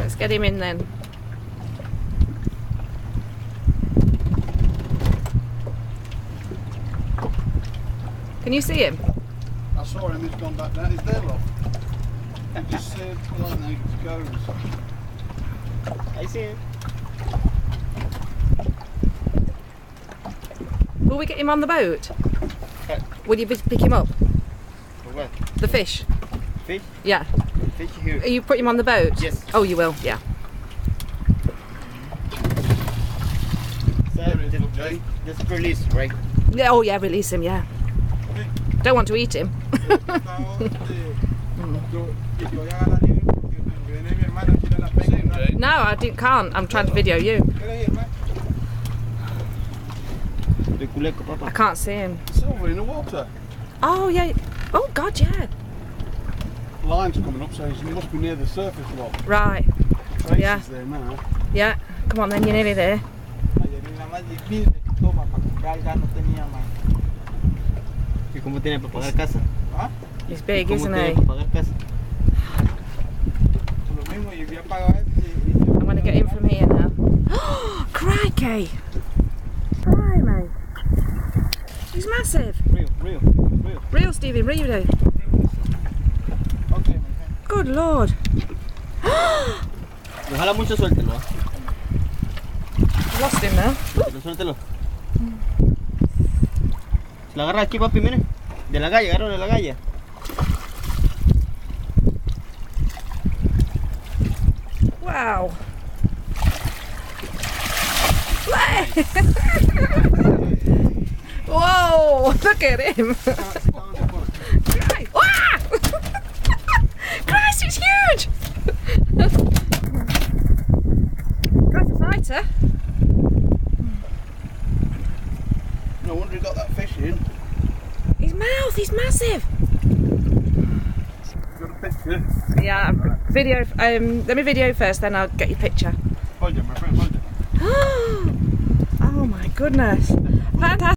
Let's get him in then. Can you see him? I saw him, he's gone back down. He's there, look. He just said, well, there he goes. I see him. Will we get him on the boat? Will you pick him up? For what? The fish? Fish? Yeah. Fish here. You put him on the boat? Yes. Oh, you will, yeah. So, just release, right? Yeah, oh yeah, release him, yeah. Don't want to eat him. No, I can't. I'm trying to video you. I can't see him. It's over in the water. Oh yeah. Oh God, yeah. Line's coming up, so he must be near the surface wall. Right. Tracy's Yeah. there now. Yeah. Come on then, you're nearly there. ¿Y cómo tiene para pagar casa? He's big, ¿Cómo isn't tiene he? para pagar casa? I'm going to get in from here now. Crikey! Hi, mate. He's massive. Real. Real, Stevie, real. Okay, Good Lord. Ojalá mucho, suéltelo. I've lost him now. Suéltelo. Se la agarra aquí, papi, mire. De la galla, agarra de la galla. Wow. Whoa, look at him. Christ. Ah! Christ, it's huge. Guy's a fighter. no wonder he got that fish in. His mouth, he's massive. Got a picture. Yeah, video. Let me video first, then I'll get your picture. Hold it, my friend, hold it. Oh my goodness. Fantastic.